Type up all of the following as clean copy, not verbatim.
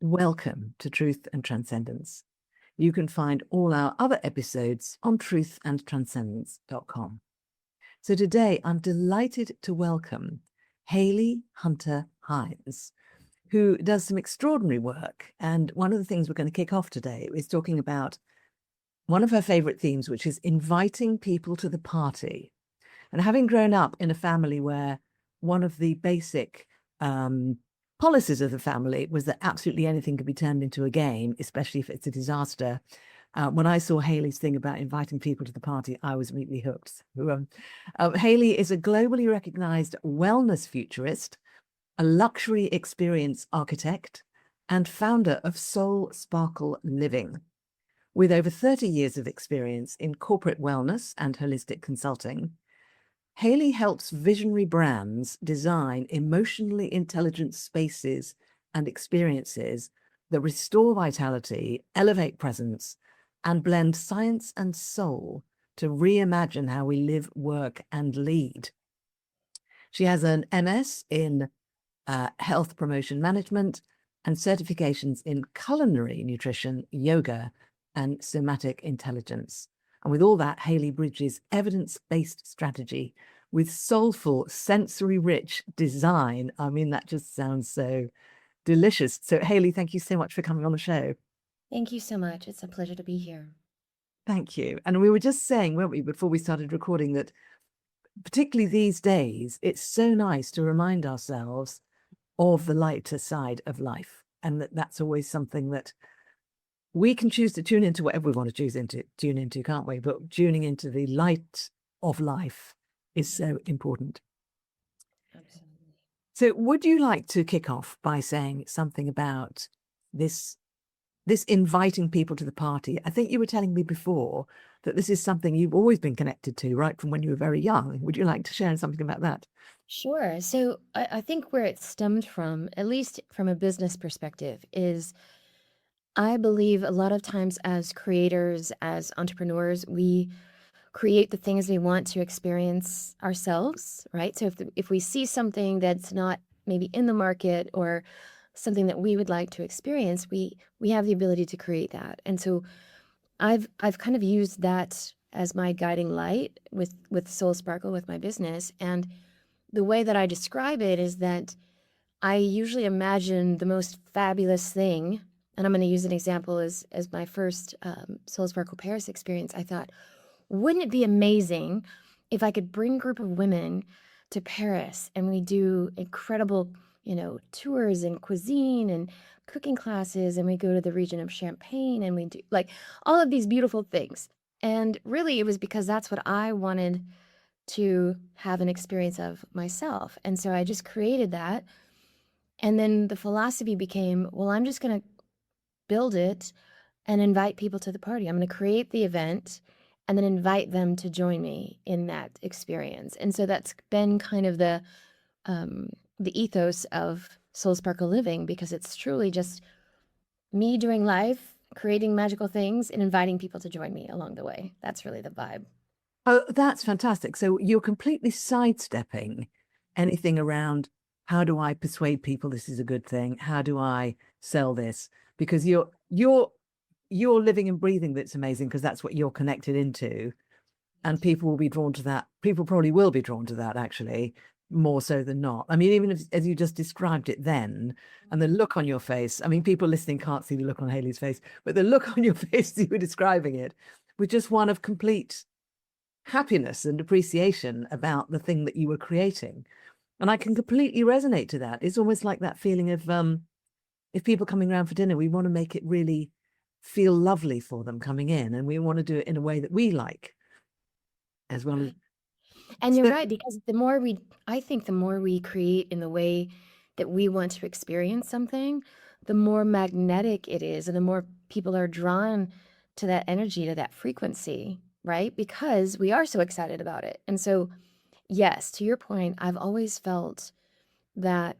Welcome to Truth and Transcendence. You can find all our other episodes on truthandtranscendence.com. So today I'm delighted to welcome Hayley Hunter Hines, who does some extraordinary work. And one of the things we're going to kick off today is talking about one of her favorite themes, which is inviting people to the party. And having grown up in a family where one of the basic policies of the family was that absolutely anything could be turned into a game, especially if it's a disaster. When I saw Hayley's thing about inviting people to the party, I was immediately hooked. Hayley is a globally recognized wellness futurist, a luxury experience architect, and founder of Soul Sparkle Living. With over 30 years of experience in corporate wellness and holistic consulting, Hayley helps visionary brands design emotionally intelligent spaces and experiences that restore vitality, elevate presence, and blend science and soul to reimagine how we live, work, and lead. She has an MS in health promotion management and certifications in culinary nutrition, yoga, and somatic intelligence. And with all that, Hayley bridges evidence-based strategy with soulful, sensory-rich design. I mean, that just sounds so delicious. So, Hayley, thank you so much for coming on the show. Thank you so much. It's a pleasure to be here. Thank you. And we were just saying, weren't we, before we started recording, that particularly these days, it's so nice to remind ourselves of the lighter side of life. And that's always something that we can choose to tune into whatever we want to tune into, can't we? But tuning into the light of life is so important. Absolutely. So would you like to kick off by saying something about this inviting people to the party? I think you were telling me before that this is something you've always been connected to, right from when you were very young. Would you like to share something about that? Sure. So I think where it stemmed from, at least from a business perspective, is I believe a lot of times as creators, as entrepreneurs, we create the things we want to experience ourselves, right? So if we see something that's not maybe in the market or something that we would like to experience, we have the ability to create that. And so I've kind of used that as my guiding light with Soul Sparkle, with my business. And the way that I describe it is that I usually imagine the most fabulous thing. And I'm going to use an example as my first Soul Sparkle Paris experience. I thought, wouldn't it be amazing if I could bring a group of women to Paris and we do incredible, tours and cuisine and cooking classes, and we go to the region of Champagne and we do like all of these beautiful things. And really it was because that's what I wanted to have an experience of myself. And so I just created that. And then the philosophy became, well, I'm just going to build it and invite people to the party. I'm going to create the event and then invite them to join me in that experience. And so that's been kind of the ethos of Soul Sparkle Living, because it's truly just me doing life, creating magical things, and inviting people to join me along the way. That's really the vibe. Oh, that's fantastic. So you're completely sidestepping anything around how do I persuade people this is a good thing? How do I sell this? Because you're living and breathing that's amazing, because that's what you're connected into. And people will be drawn to that. People probably will be drawn to that, actually, more so than not. I mean, even as you just described it then, and the look on your face, I mean, people listening can't see the look on Hayley's face, but the look on your face as you were describing it was just one of complete happiness and appreciation about the thing that you were creating. And I can completely resonate to that. It's almost like that feeling of if people coming around for dinner, we want to make it really feel lovely for them coming in, and we want to do it in a way that we like as well as. And you're So, right, because I think the more we create in the way that we want to experience something, the more magnetic it is, and the more people are drawn to that energy, to that frequency, right? Because we are so excited about it. And so, yes, to your point, I've always felt that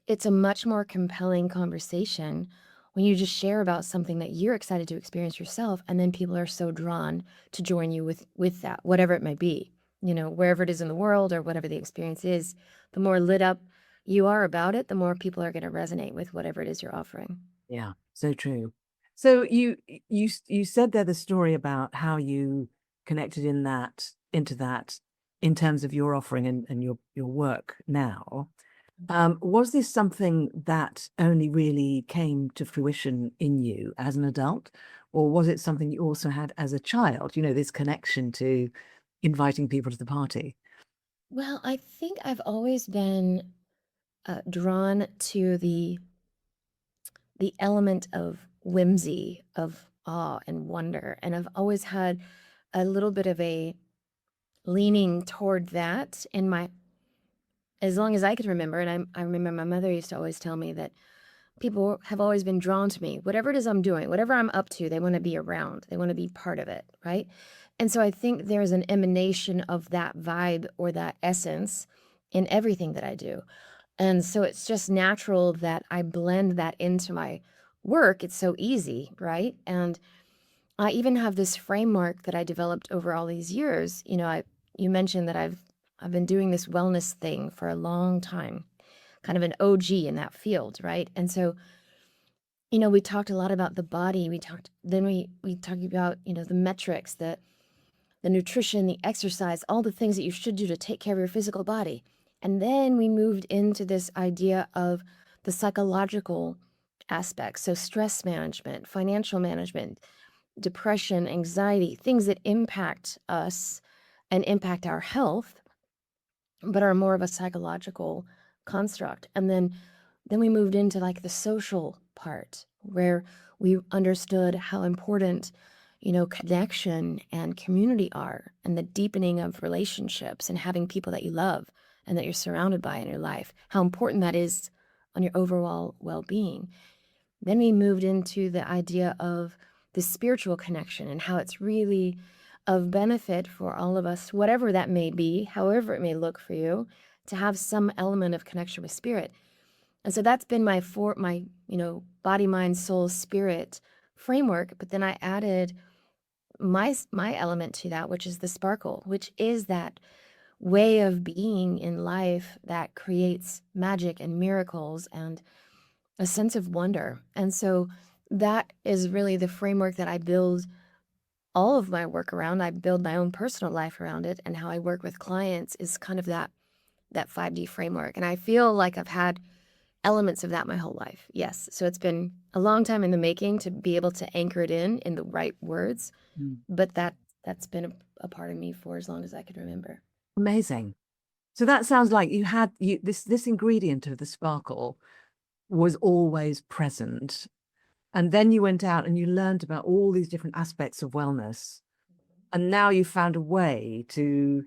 it's a much more compelling conversation when you just share about something that you're excited to experience yourself, and then people are so drawn to join you with that, whatever it might be, wherever it is in the world or whatever the experience is. The more lit up you are about it, the more people are going to resonate with whatever it is you're offering. Yeah, so true. So you said there the story about how you connected into that in terms of your offering and your work now. Was this something that only really came to fruition in you as an adult, or was it something you also had as a child? You know, this connection to inviting people to the party. Well, I think I've always been drawn to the element of whimsy, of awe and wonder, and I've always had a little bit of a leaning toward that in my as long as I could remember. And I remember my mother used to always tell me that people have always been drawn to me. Whatever it is I'm doing, whatever I'm up to, they want to be around. They want to be part of it, right? And so I think there's an emanation of that vibe or that essence in everything that I do. And so it's just natural that I blend that into my work. It's so easy, right? And I even have this framework that I developed over all these years. You mentioned that I've been doing this wellness thing for a long time, kind of an OG in that field, right? And so, we talked a lot about the body. We talked about, the metrics, the nutrition, the exercise, all the things that you should do to take care of your physical body. And then we moved into this idea of the psychological aspects. So stress management, financial management, depression, anxiety, things that impact us and impact our health, but are more of a psychological construct. And then we moved into like the social part where we understood how important, connection and community are, and the deepening of relationships and having people that you love and that you're surrounded by in your life, how important that is on your overall well-being. Then we moved into the idea of the spiritual connection and how it's really of benefit for all of us, whatever that may be, however it may look for you, to have some element of connection with spirit. And so that's been my body, mind, soul, spirit framework. But then I added my element to that, which is the sparkle, which is that way of being in life that creates magic and miracles and a sense of wonder. And so that is really the framework that I build all of my work around. I build my own personal life around it, and how I work with clients is kind of that 5D framework. And I feel like I've had elements of that my whole life. Yes. So it's been a long time in the making to be able to anchor it in the right words, Mm. but that's been a part of me for as long as I could remember. Amazing. So that sounds like this ingredient of the sparkle was always present. And then you went out and you learned about all these different aspects of wellness. And now you found a way to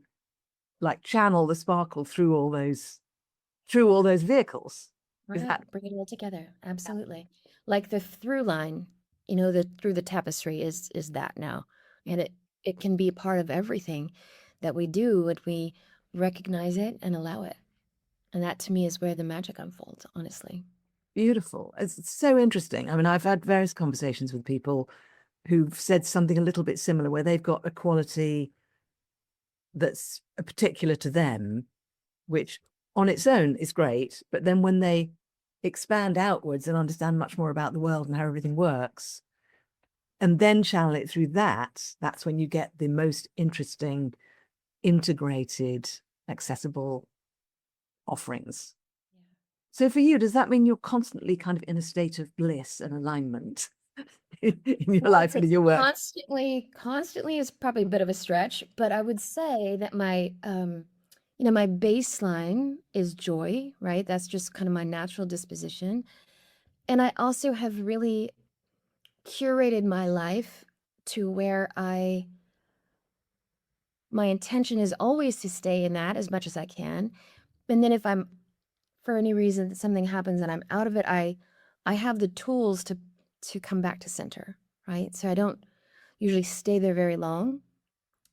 like channel the sparkle through all those vehicles. Is Right. that Bring it all together. Absolutely. Like the through line, through the tapestry is that now. And it can be a part of everything that we do when we recognize it and allow it. And that to me is where the magic unfolds, honestly. beautiful? It's so interesting. I mean, I've had various conversations with people who've said something a little bit similar, where they've got a quality that's particular to them, which on its own is great. But then when they expand outwards and understand much more about the world and how everything works, and then channel it through that's when you get the most interesting, integrated, accessible offerings. So for you, does that mean you're constantly kind of in a state of bliss and alignment in your Well, I'd life say and in your work? constantly is probably a bit of a stretch, but I would say that my baseline is joy, right? That's just kind of my natural disposition. And I also have really curated my life to where my intention is always to stay in that as much as I can. And then if I'm, for any reason that something happens and I'm out of it, I have the tools to come back to center, right? So I don't usually stay there very long,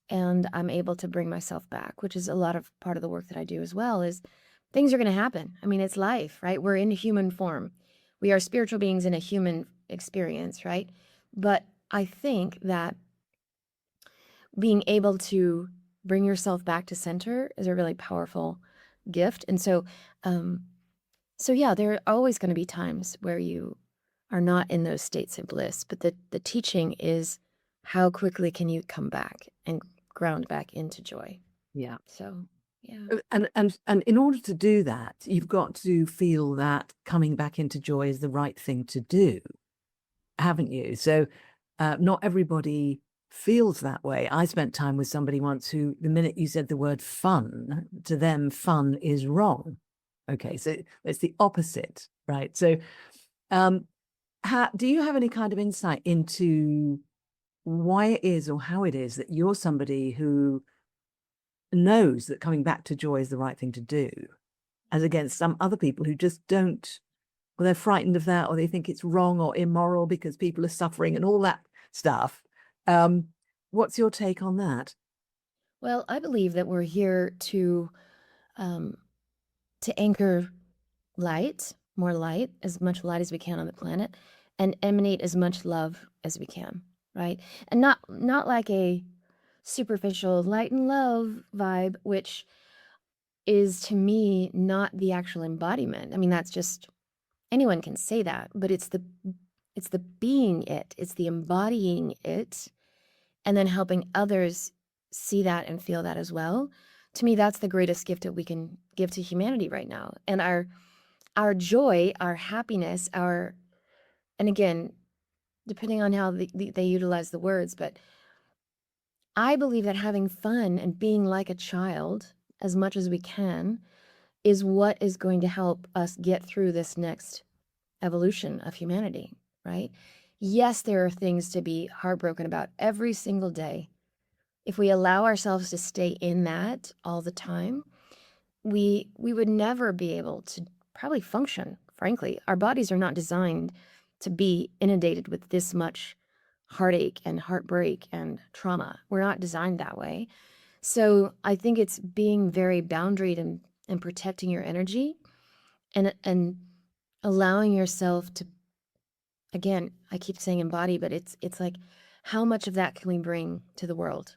and I'm able to bring myself back, which is a lot of part of the work that I do as well. Is things are going to happen. I mean, it's life, right? We're in human form. We are spiritual beings in a human experience, right? But I think that being able to bring yourself back to center is a really powerful gift. And so, So yeah, there are always going to be times where you are not in those states of bliss, but the teaching is how quickly can you come back and ground back into joy. Yeah. So yeah. And in order to do that, you've got to feel that coming back into joy is the right thing to do, haven't you? So not everybody feels that way. I spent time with somebody once who, the minute you said the word fun, to them, fun is wrong. Okay, so it's the opposite, right? So do you have any kind of insight into why it is or how it is that you're somebody who knows that coming back to joy is the right thing to do, as against some other people who just don't, or they're frightened of that, or they think it's wrong or immoral because people are suffering and all that stuff. What's your take on that? Well, I believe that we're here um, to anchor light, more light, as much light as we can on the planet, and emanate as much love as we can, right? And not like a superficial light and love vibe, which is to me not the actual embodiment. I mean, that's just anyone can say that, but it's the being it, it's the embodying it, and then helping others see that and feel that as well. To me, that's the greatest gift that we can give to humanity right now. And our joy, our happiness, our and again, depending on how they utilize the words, but I believe that having fun and being like a child as much as we can is what is going to help us get through this next evolution of humanity, right? Yes, there are things to be heartbroken about every single day. If we allow ourselves to stay in that all the time, we would never be able to probably function, frankly. Our bodies are not designed to be inundated with this much heartache and heartbreak and trauma. We're not designed that way. So I think it's being very boundaried and protecting your energy and allowing yourself to, again, I keep saying embody, but it's like how much of that can we bring to the world?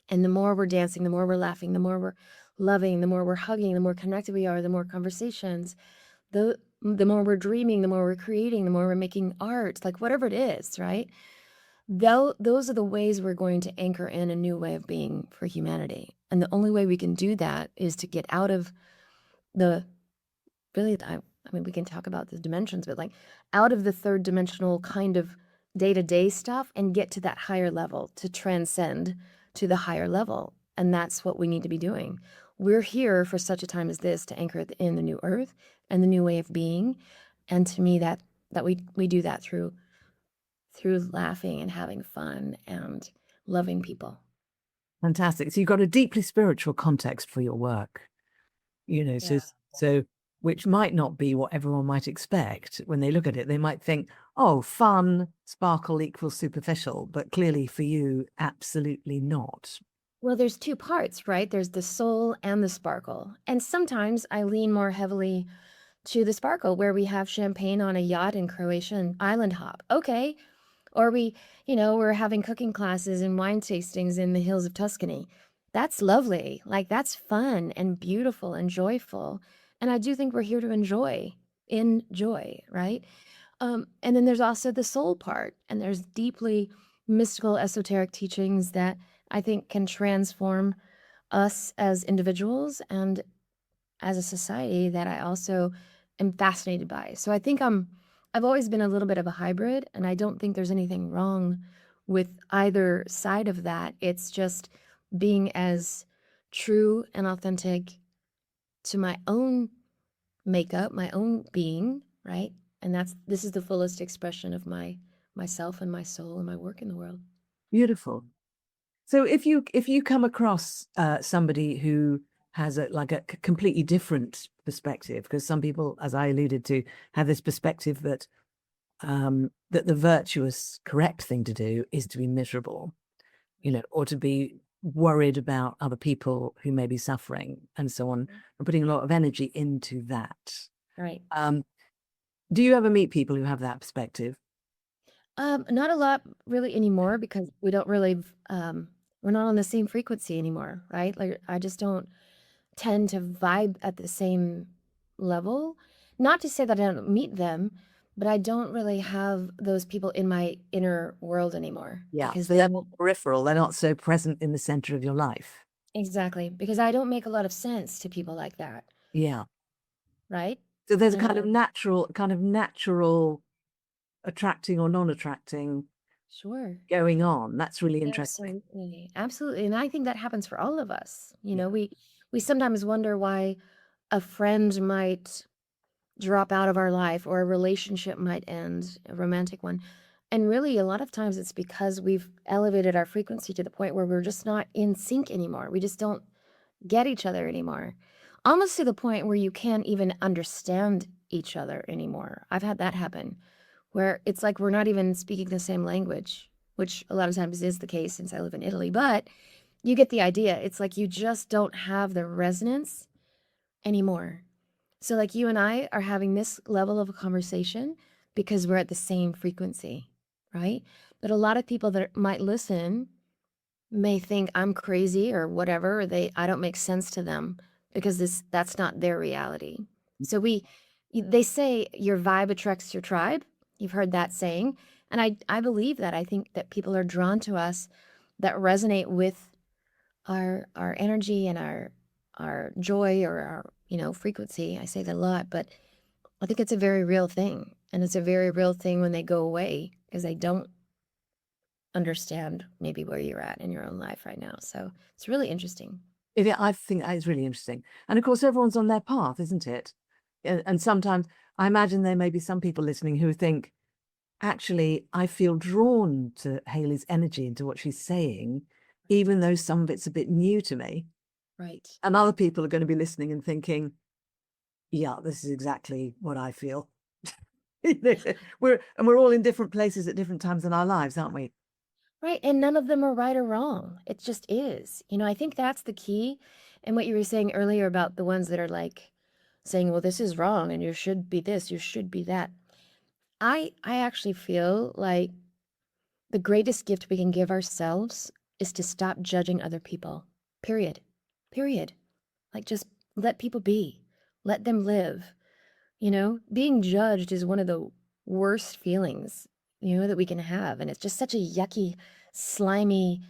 And the more we're dancing, the more we're laughing, the more we're loving, the more we're hugging, the more connected we are, the more conversations, the more we're dreaming, the more we're creating, the more we're making art, like whatever it is, right? Those are the ways we're going to anchor in a new way of being for humanity. And the only way we can do that is to get out of the really, I mean, we can talk about the dimensions, but like out of the third dimensional kind of day to day stuff and get to that higher level to transcend to the higher level. And that's what we need to be doing. We're here for such a time as this to anchor in the new earth and the new way of being. And to me, that we do that through laughing and having fun and loving people. Fantastic. So you've got a deeply spiritual context for your work, you know, so Yeah. so which might not be what everyone might expect when they look at it. They might think, oh, fun, sparkle equals superficial, but clearly for you, absolutely not. Well, there's two parts, right? There's the soul and the sparkle. And sometimes I lean more heavily to the sparkle where we have champagne on a yacht in Croatia and island hop. Okay. Or we're having cooking classes and wine tastings in the hills of Tuscany. That's lovely. Like that's fun and beautiful and joyful. And I do think we're here to enjoy, right? And then there's also the soul part, and there's deeply mystical, esoteric teachings that I think can transform us as individuals and as a society that I also am fascinated by. So I think I've always been a little bit of a hybrid, and I don't think there's anything wrong with either side of that. It's just being as true and authentic to my own makeup, my own being, right? And this is the fullest expression of myself and my soul and my work in the world. Beautiful. So if you come across somebody who has a completely different perspective, because some people, as I alluded to, have this perspective that that the virtuous, correct thing to do is to be miserable, you know, or to be worried about other people who may be suffering and so on, and putting a lot of energy into that. Right. Um, do you ever meet people who have that perspective? Not a lot really anymore because we don't really we're not on the same frequency anymore, right? Like I just don't tend to vibe at the same level. Not to say that I don't meet them, but I don't really have those people in my inner world anymore Yeah. because So they're more peripheral. They're not so present in the center of your life. exactly, because I don't make a lot of sense to people like that, Yeah. right? So there's a And kind of natural attracting or non-attracting sure. going on. That's really interesting. Absolutely. Absolutely. And I think that happens for all of us. You Yeah. know, we sometimes wonder why a friend might drop out of our life or a relationship might end, a romantic one. And really, a lot of times it's because we've elevated our frequency to the point where we're just not in sync anymore. We just don't get each other anymore. Almost to the point where you can't even understand each other anymore. I've had that happen where it's like we're not even speaking the same language, which a lot of times is the case since I live in Italy. But you get the idea. It's like you just don't have the resonance anymore. So, like you and I are having this level of a conversation because we're at the same frequency, right? But a lot of people that might listen may think I'm crazy or whatever, or I don't make sense to them because that's not their reality. So they say your vibe attracts your tribe. You've heard that saying, and I believe that. I think that people are drawn to us that resonate with our energy and our joy or our frequency. I say that a lot, but I think it's a very real thing, and it's a very real thing when they go away because they don't understand maybe where you're at in your own life right now. So it's really interesting. I think that is really interesting. And of course, everyone's on their path, isn't it? And sometimes I imagine there may be some people listening who think, actually, I feel drawn to Hayley's energy and to what she's saying, even though some of it's a bit new to me. Right. And other people are going to be listening and thinking, yeah, this is exactly what I feel. We're all in different places at different times in our lives, aren't we? Right. And none of them are right or wrong. It just is. I think that's the key. And what you were saying earlier about the ones that are like saying, well, this is wrong and you should be this, you should be that. I actually feel like the greatest gift we can give ourselves is to stop judging other people. Period. Period. Like just let people be. Let them live. Being judged is one of the worst feelings, that we can have. And it's just such a yucky, slimy,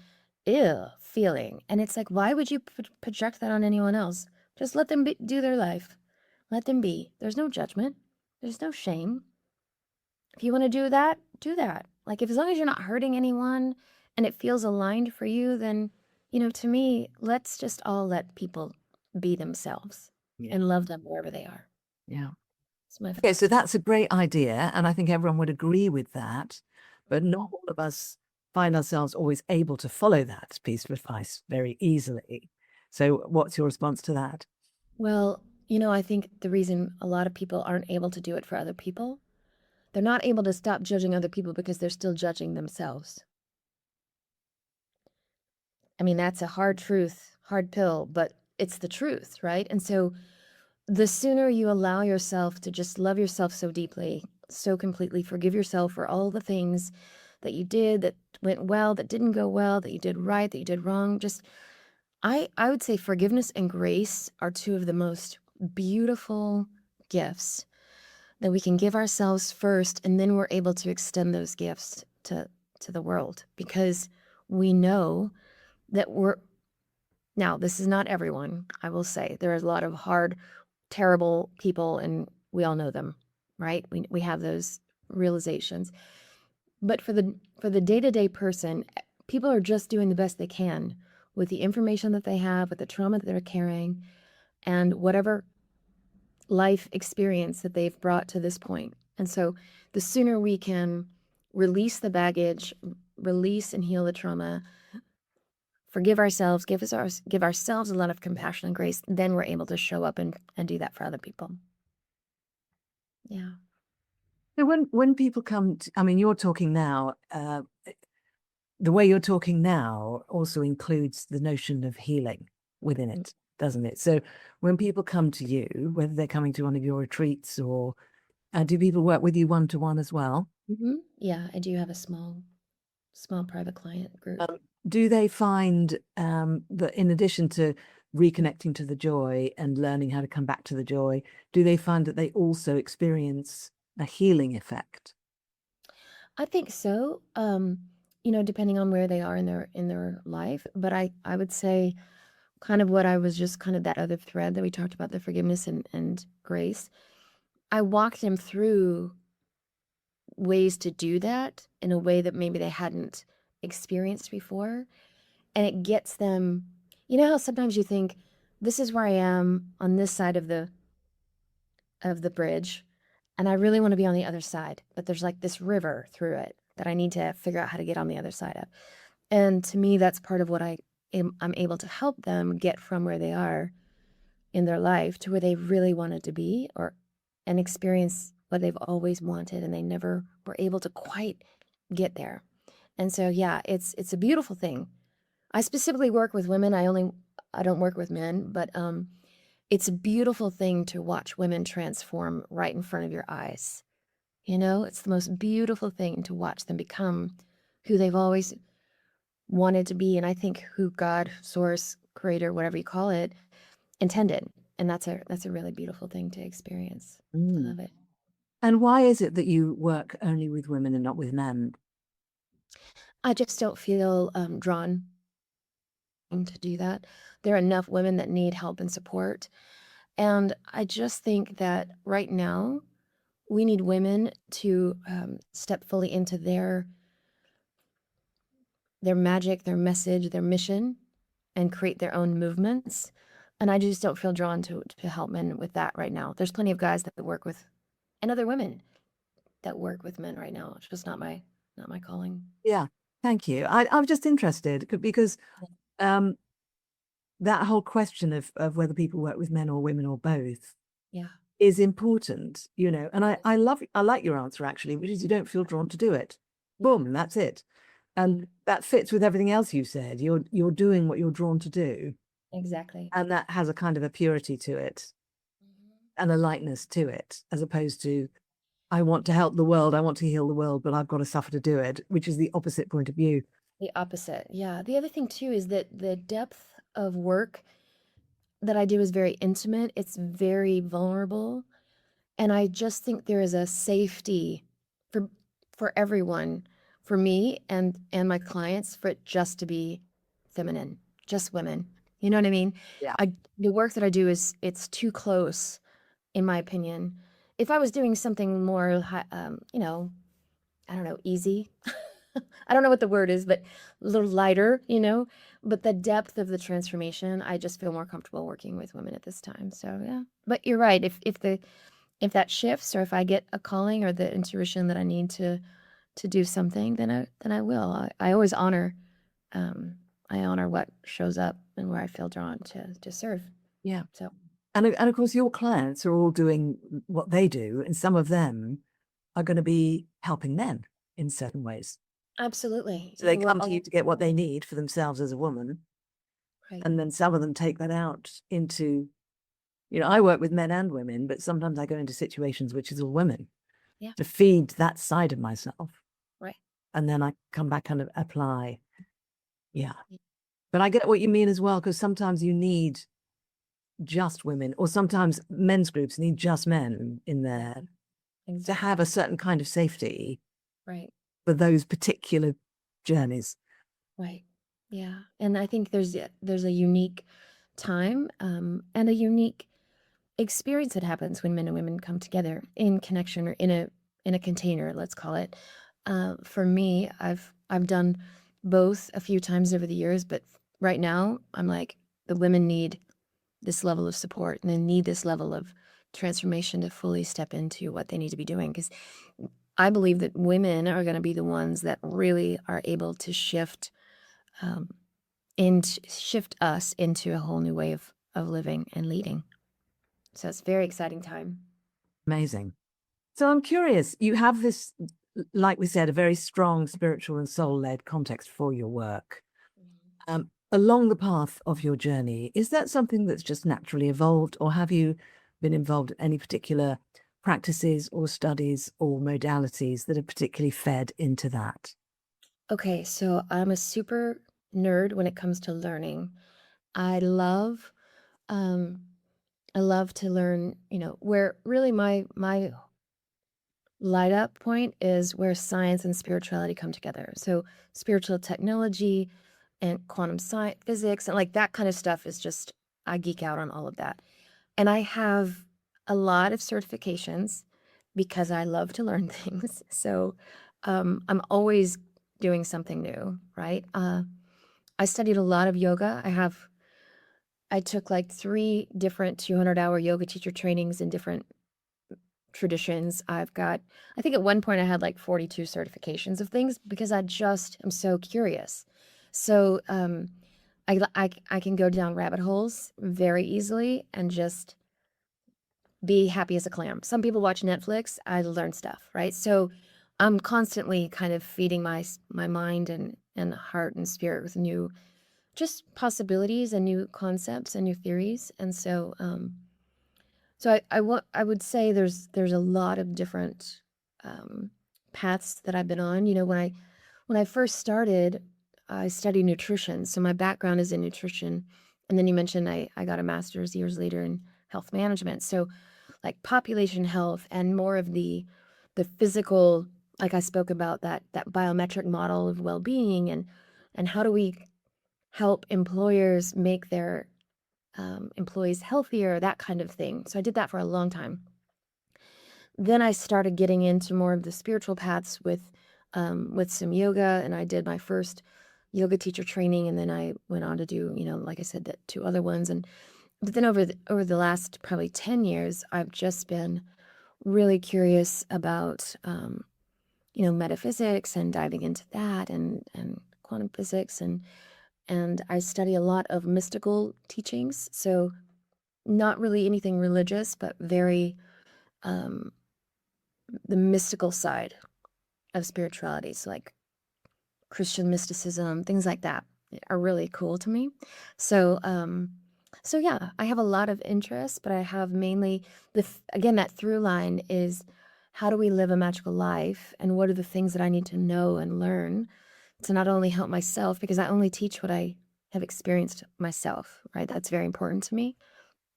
ew feeling. And it's like, why would you project that on anyone else? Just let them do their life. Let them be. There's no judgment. There's no shame. If you want to do that, do that. Like, if as long as you're not hurting anyone and it feels aligned for you, then, to me, let's just all let people be themselves Yeah. and love them wherever they are. Yeah. It's my Okay, so that's a great idea, and I think everyone would agree with that, but not all of us find ourselves always able to follow that piece of advice very easily. So what's your response to that? Well, I think the reason a lot of people aren't able to do it for other people, they're not able to stop judging other people because they're still judging themselves. I mean, that's a hard truth, hard pill, but it's the truth, right? And so the sooner you allow yourself to just love yourself so deeply, so completely, forgive yourself for all the things that you did that went well, that didn't go well, that you did right, that you did wrong, just I would say forgiveness and grace are two of the most beautiful gifts that we can give ourselves first, and then we're able to extend those gifts to the world because we know that now this is not everyone. I will say there is a lot of hard, terrible people, and we all know them, right? We have those realizations, but for the day-to-day person, people are just doing the best they can with the information that they have, with the trauma that they're carrying, and whatever life experience that they've brought to this point. And so the sooner we can release the baggage, release and heal the trauma, forgive ourselves, give ourselves a lot of compassion and grace, then we're able to show up and do that for other people. Yeah. So when people come to, I mean, you're talking now, the way you're talking now also includes the notion of healing within it, doesn't it? So when people come to you, whether they're coming to one of your retreats or do people work with you one-to-one as well? Yeah, I do have a small private client group. Do they find that in addition to reconnecting to the joy and learning how to come back to the joy, do they find that they also experience a healing effect? I think so, you know, depending on where they are in their life, but I would say kind of what I was just kind of that other thread that we talked about, the forgiveness and grace. I walked them through ways to do that in a way that maybe they hadn't experienced before, and it gets them, you know how sometimes you think, "This is where I am on this side of the bridge, and I really wanna be on the other side, but there's, like, this river through it that I need to figure out how to get on the other side of." And to me, that's part of what I'm able to help them get from where they are in their life to where they really wanted to be, or and experience what they've always wanted, and they never were able to quite get there. And so, yeah, it's a beautiful thing. I specifically work with women. I don't work with men, but it's a beautiful thing to watch women transform right in front of your eyes. You know, it's the most beautiful thing to watch them become who they've always wanted to be, and I think who God, source, creator, whatever you call it, intended. And that's a really beautiful thing to experience. I Mm. love it. And why is it that you work only with women and not with men? I just don't feel drawn to do that. There are enough women that need help and support. And I just think that right now, we need women to step fully into their magic, their message, their mission, and create their own movements. And I just don't feel drawn to help men with that right now. There's plenty of guys that work with, and other women that work with men right now. It's just not my calling. Yeah, thank you. I'm just interested because um, that whole question of whether people work with men or women or both Yeah. is important, you know. And Yes. I like your answer actually, which is you don't feel drawn to do it. Yeah. Boom, that's it. And that fits with everything else you said. You're doing what you're drawn to do, Exactly. and that has a kind of a purity to it Mhm. and a lightness to it, as opposed to I want to help the world, I want to heal the world, but I've got to suffer to do it, which is the opposite point of view. The opposite. Yeah. The other thing too is that the depth of work that I do is very intimate. It's very vulnerable. And I just think there is a safety for for everyone, for me and my clients, for it just to be feminine, just women. You know what I mean? Yeah. I The work that I do is it's too close, in my opinion. If I was doing something more, you know, I don't know, easy. I don't know what the word is, but a little lighter, you know. But the depth of the transformation, I just feel more comfortable working with women at this time. So yeah. But you're right. If that shifts, or if I get a calling or the intuition that I need to do something, then I will. I always um, honor what shows up and where I feel drawn to serve. Yeah. So And of course, your clients are all doing what they do, and some of them are going to be helping men in certain ways. absolutely, So they we're come to you all to get what they need for themselves as a woman, right. and then some of them take that out into, you know, I work with men and women, but sometimes I go into situations which is all women Yeah, to feed that side of myself, right. and then I come back and apply. Yeah, Yeah, but I get what you mean as well, because sometimes you need just women, or sometimes men's groups need just men in yeah, there to have a exactly. certain kind of safety Right, for those particular journeys. right. Yeah, and I think there's a unique time and a unique experience that happens when men and women come together in connection or in a container, let's call it. For me, I've done both a few times over the years, but right now I'm like the women need this level of support and they need this level of transformation to fully step into what they need to be doing, because I believe that women are going to be the ones that really are able to um, shift us into a whole new way of living and leading. So it's a very exciting time. Amazing. So I'm curious, you have this, like we said, a very strong spiritual and soul-led context for your work. Along the path of your journey, is that something that's just naturally evolved, or have you been involved in any particular practices or studies or modalities that have particularly fed into that? Okay, so I'm a super nerd when it comes to learning. I love Um, I love to learn, where really my light up point is where science and spirituality come together. So spiritual technology and quantum science, physics, and like that kind of stuff is just, I geek out on all of that. And I have a lot of certifications because I love to learn things. So I'm always doing something new, right? I studied a lot of yoga. I took like 3 different 200-hour yoga teacher trainings in different traditions. I think at one point I had like 42 certifications of things because I'm so curious. So I can go down rabbit holes very easily and just be happy as a clam. Some people watch Netflix, I learn stuff, right? So I'm constantly kind of feeding my mind and heart and spirit with new just possibilities and new concepts and new theories. And so I would say there's a lot of different um, paths that I've been on. When I first started, I studied nutrition, so my background is in nutrition. And then you mentioned I got a master's years later in health management. So like population health and more of the physical, like I spoke about that biometric model of well-being and how do we help employers make their employees healthier, that kind of thing. So I did that for a long time. Then I started getting into more of the spiritual paths with some yoga, and I did my first yoga teacher training, and then I went on to do, like I said, that 2 other ones. But then over the last probably 10 years, I've just been really curious about metaphysics and diving into that and quantum physics and I study a lot of mystical teachings. So not really anything religious, but very um, the mystical side of spirituality. So like Christian mysticism, things like that are really cool to me. So so yeah, I have a lot of interests, but I have mainly again that through line is how do we live a magical life and what are the things that I need to know and learn to not only help myself because I only teach what I have experienced myself, right? That's very important to me.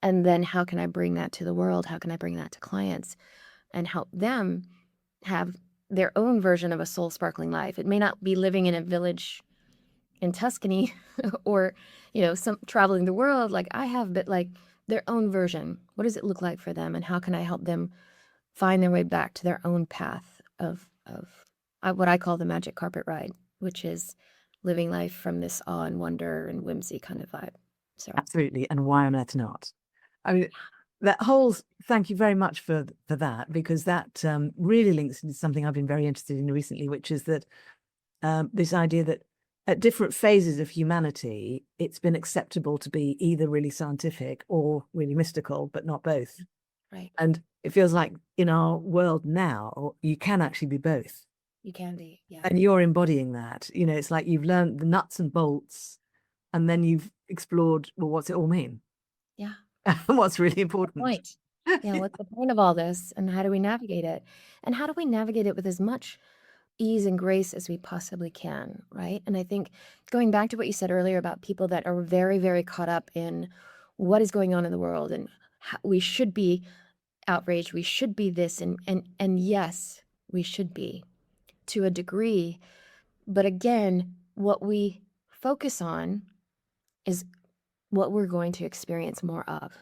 And then how can I bring that to the world? How can I bring that to clients and help them have their own version of a soul sparkling life? It may not be living in a village in Tuscany or, some traveling the world like I have, but like their own version. What does it look like for them? And how can I help them find their way back to their own path of what I call the magic carpet ride, which is living life from this awe and wonder and whimsy kind of vibe. So Absolutely. And why on earth not? I mean, that whole thank you very much for that, because that really links into something I've been very interested in recently, which is that this idea that at different phases of humanity, it's been acceptable to be either really scientific or really mystical, but not both. right. And it feels like in our world now, you can actually be both. You can be. Yeah. And you're embodying that. It's like you've learned the nuts and bolts, and then you've explored, well, what's it all mean? Yeah. And what's really important. Point. Yeah. What's the point of all this? And how do we navigate it? And how do we navigate it with as much ease and grace as we possibly can? Right. And I think going back to what you said earlier about people that are very, very caught up in what is going on in the world and how we should be outraged, we should be this, and yes, we should be to a degree. But again, what we focus on is what we're going to experience more of,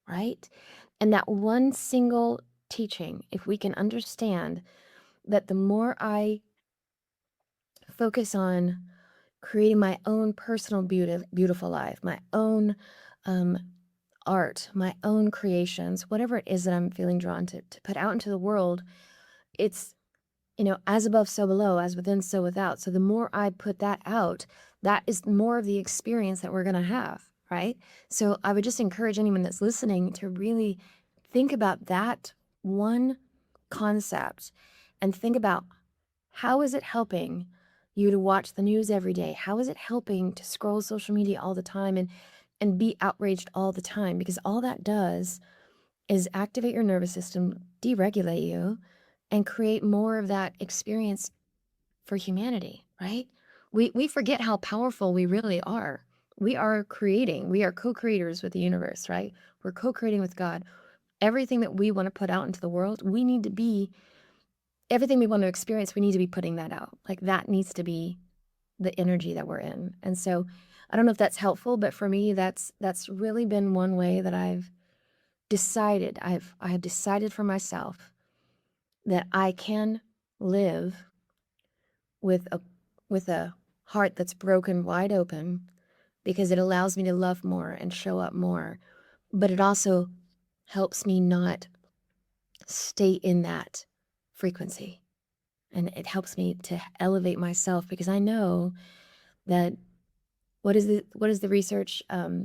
right? And that one single teaching, if we can understand that the more I focus on creating my own personal beautiful life, my own um, art, my own creations, whatever it is that I'm feeling drawn to put out into the world, it's as above, so below, as within, so without. So the more I put that out, that is more of the experience that we're going to have, right? So I would just encourage anyone that's listening to really think about that one concept and think about how is it helping you to watch the news every day? How is it helping to scroll social media all the time and be outraged all the time? Because all that does is activate your nervous system, deregulate you, and create more of that experience for humanity, right? We forget how powerful we really are. We are creating. We are co-creators with the universe, right? We're co-creating with God. Everything that we want to put out into the world, we need to be, everything we want to experience, we need to be putting that out. Like that needs to be the energy that we're in. And so I don't know if that's helpful, but for me, that's really been one way that I've decided. I have decided for myself that I can live with a heart that's broken wide open, because it allows me to love more and show up more. But it also helps me not stay in that frequency. And it helps me to elevate myself, because I know that what is the research, the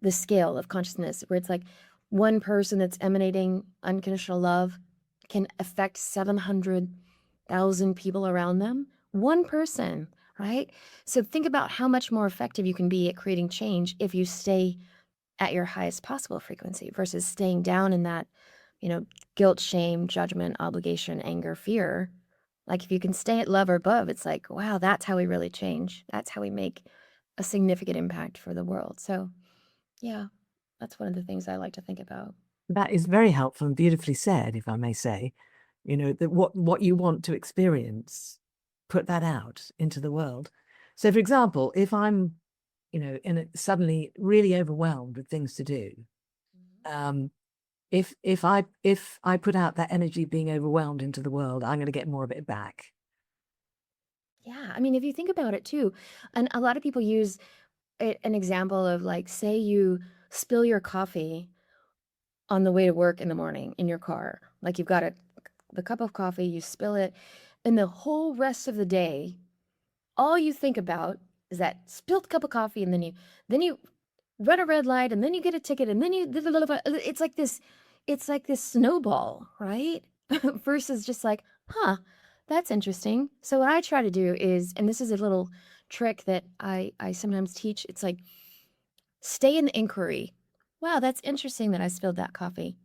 scale of consciousness, where it's like one person that's emanating unconditional love can affect 700,000 people around them. One person, right? So think about how much more effective you can be at creating change if you stay at your highest possible frequency versus staying down in that, guilt, shame, judgment, obligation, anger, fear. Like if you can stay at love or above, it's like, wow, that's how we really change. That's how we make a significant impact for the world. So yeah, that's one of the things I like to think about. That is very helpful and beautifully said, if I may say. That what you want to experience, put that out into the world. So, for example, if I'm, suddenly really overwhelmed with things to do, um, if I put out that energy being overwhelmed into the world, I'm going to get more of it back. Yeah, I mean, if you think about it too, and a lot of people use an example of like, say you spill your coffee on the way to work in the morning in your car. Like you've got the cup of coffee, you spill it, and the whole rest of the day, all you think about is that spilled cup of coffee, and then you run a red light, and then you get a ticket, and then it's like this snowball, right? Versus just like, huh, that's interesting. So what I try to do is, and this is a little trick that I sometimes teach, it's like stay in the inquiry. Wow, that's interesting that I spilled that coffee.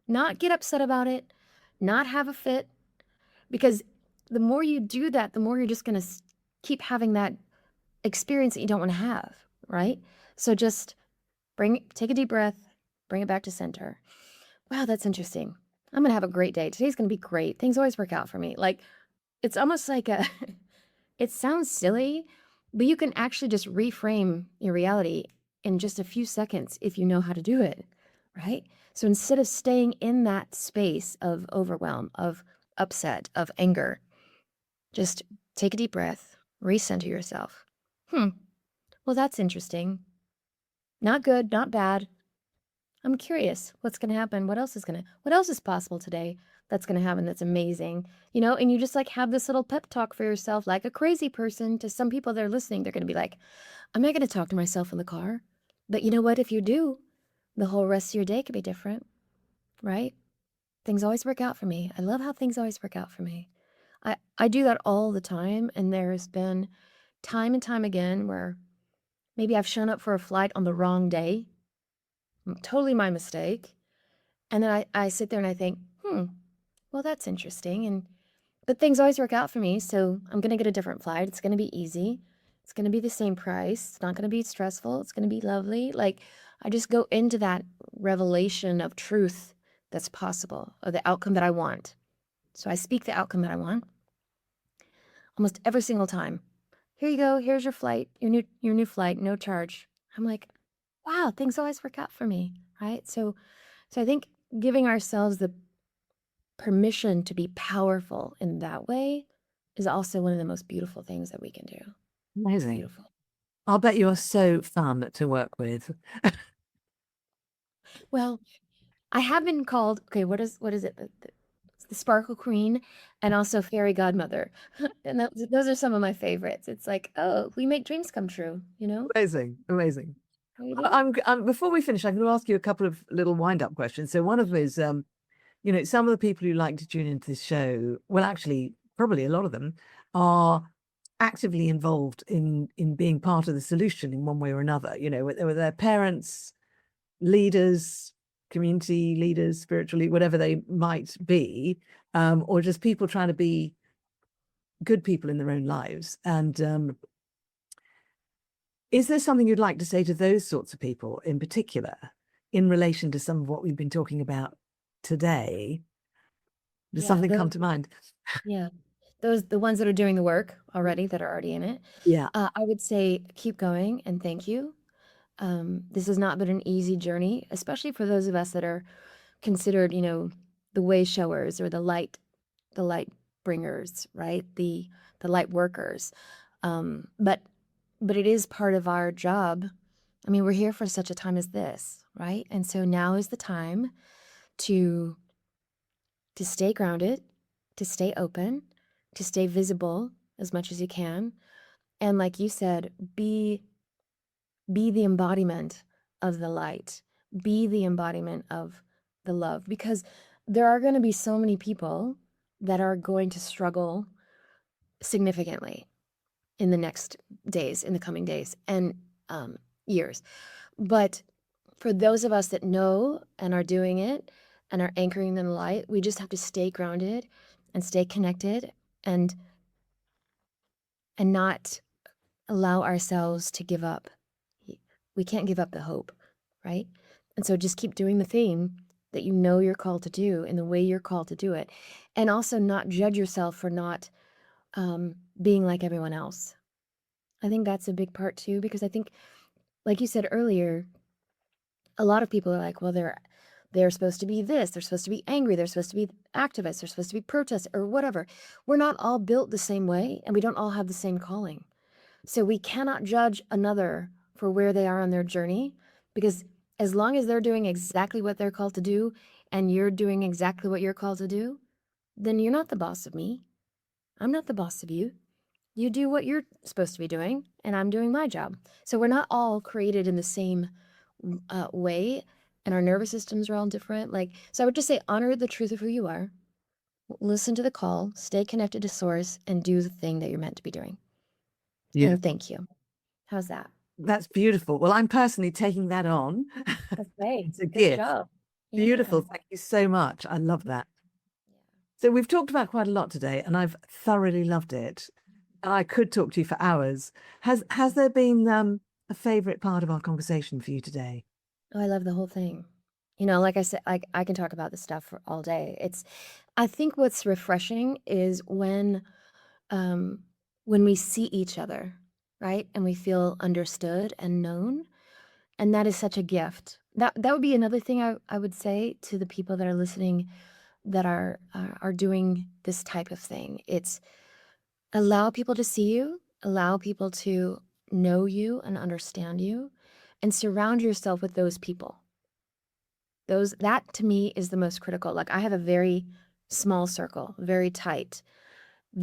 Not get upset about it, not have a fit, because the more you do that, the more you're just going to keep having that experience that you don't want to have, right? So just take a deep breath, bring it back to center. Wow, that's interesting. I'm going to have a great day. Today's going to be great. Things always work out for me. Like, it's almost like it sounds silly, but you can actually just reframe your reality in just a few seconds if you know how to do it, right? So instead of staying in that space of overwhelm, of upset, of anger, just take a deep breath, recenter yourself. Well, that's interesting. Not good, not bad. I'm curious what's going to happen. What else is possible today that's going to happen that's amazing? And you just like have this little pep talk for yourself like a crazy person. To some people that are listening, they're going to be like, I'm not going to talk to myself in the car. But you know what? If you do, the whole rest of your day could be different, right? Things always work out for me. I love how things always work out for me. I do that all the time. And there's been time and time again where maybe I've shown up for a flight on the wrong day. Totally my mistake. And then I sit there and I think, well, that's interesting. But things always work out for me. So I'm going to get a different flight. It's going to be easy. It's going to be the same price. It's not going to be stressful. It's going to be lovely. Like I just go into that revelation of truth that's possible, or the outcome that I want. So I speak the outcome that I want almost every single time. Here you go. Here's your flight, your new flight, no charge. I'm like, wow, things always work out for me, right? So I think giving ourselves the permission to be powerful in that way is also one of the most beautiful things that we can do. Amazing. Beautiful. I'll bet you're so fun to work with. Well, I have been called, okay, what is it? The Sparkle Queen and also Fairy Godmother. And those are some of my favorites. It's like, oh, we make dreams come true, Amazing. We do. Before we finish, I'm going to ask you a couple of little wind-up questions. So one of them is, some of the people who like to tune into this show, well, actually, probably a lot of them are actively involved in being part of the solution in one way or another. Whether they're parents, leaders, community leaders, spiritually, whatever they might be, or just people trying to be good people in their own lives. And Is there something you'd like to say to those sorts of people in particular, in relation to some of what we've been talking about today? Does Yeah, something come to mind? yeah. The ones that are doing the work already, that are already in it. Yeah. I would say keep going and thank you. This has not been an easy journey, especially for those of us that are considered, the way showers or the light bringers, right? The light workers. But it is part of our job. I mean, we're here for such a time as this, right? And so now is the time to stay grounded, to stay open, to stay visible as much as you can. And like you said, be the embodiment of the light, be the embodiment of the love, because there are going to be so many people that are going to struggle significantly in the next days, in the coming days and years. But for those of us that know and are doing it and are anchoring in the light, we just have to stay grounded and stay connected and not allow ourselves to give up. We can't give up the hope, right? And so just keep doing the thing that you know you're called to do in the way you're called to do it. And also not judge yourself for not being like everyone else. I think that's a big part too, because I think, like you said earlier, a lot of people are like, well, they're supposed to be this, they're supposed to be angry, they're supposed to be activists, they're supposed to be protests or whatever. We're not all built the same way, and we don't all have the same calling. So we cannot judge another for where they are on their journey, because as long as they're doing exactly what they're called to do and you're doing exactly what you're called to do, then you're not the boss of me. I'm not the boss of you. You do what you're supposed to be doing, and I'm doing my job. So we're not all created in the same way, and our nervous systems are all different. So I would just say honor the truth of who you are, listen to the call, stay connected to source, and do the thing that you're meant to be doing. Yeah. And thank you. How's that? That's beautiful. Well, I'm personally taking that on. Okay, It's a good gift. job. Beautiful. Yeah. Thank you so much. I love that. So we've talked about quite a lot today, and I've thoroughly loved it. And I could talk to you for hours. Has there been a favorite part of our conversation for you today? Oh, I love the whole thing. Like I said, I can talk about this stuff for all day. I think what's refreshing is when we see each other, right? And we feel understood and known. And that is such a gift. That would be another thing I would say to the people that are listening that are doing this type of thing. It's allow people to see you, allow people to know you and understand you, and surround yourself with those people. That to me is the most critical. Like I have a very small circle, very tight,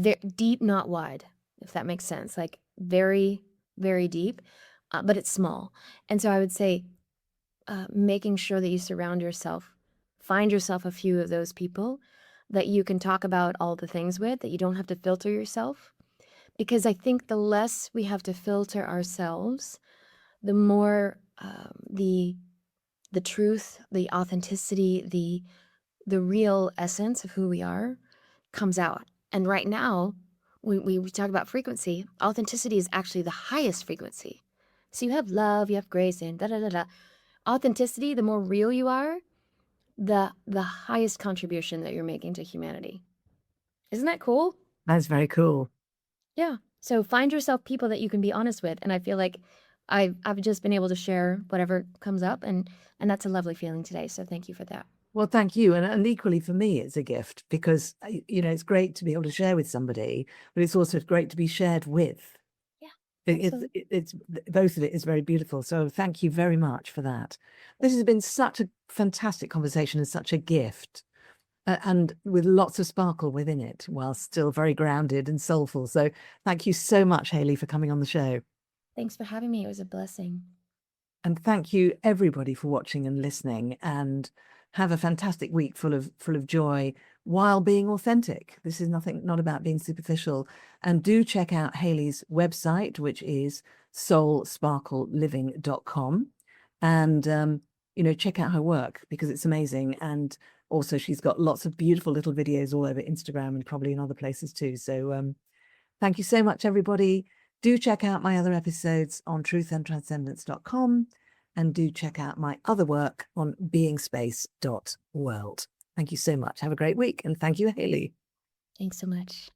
deep, not wide, if that makes sense. Like very, very deep, but it's small. And so I would say making sure that you surround yourself, find yourself a few of those people that you can talk about all the things with, that you don't have to filter yourself. Because I think the less we have to filter ourselves, the more the truth, the authenticity, the real essence of who we are comes out. And right now, we talk about frequency. Authenticity is actually the highest frequency. So you have love, you have grace, and da da da da. Authenticity, the more real you are, the highest contribution that you're making to humanity. Isn't that cool? That's very cool. Yeah. So find yourself people that you can be honest with, and I feel like I've just been able to share whatever comes up, and that's a lovely feeling today. So thank you for that. Well, thank you. And equally for me, it's a gift because, it's great to be able to share with somebody, but it's also great to be shared with. Yeah, It's, absolutely. it's both of it is very beautiful. So thank you very much for that. This has been such a fantastic conversation and such a gift. And with lots of sparkle within it, while still very grounded and soulful. So thank you so much, Hayley, for coming on the show. Thanks for having me. It was a blessing. And thank you everybody for watching and listening, and have a fantastic week full of joy while being authentic. This is not about being superficial. And do check out Hayley's website, which is soulsparkleliving.com. And check out her work because it's amazing. And also she's got lots of beautiful little videos all over Instagram and probably in other places too. So thank you so much, everybody. Do check out my other episodes on truthandtranscendence.com, and do check out my other work on beingspace.world. Thank you so much. Have a great week. And thank you, Hayley. Thanks so much.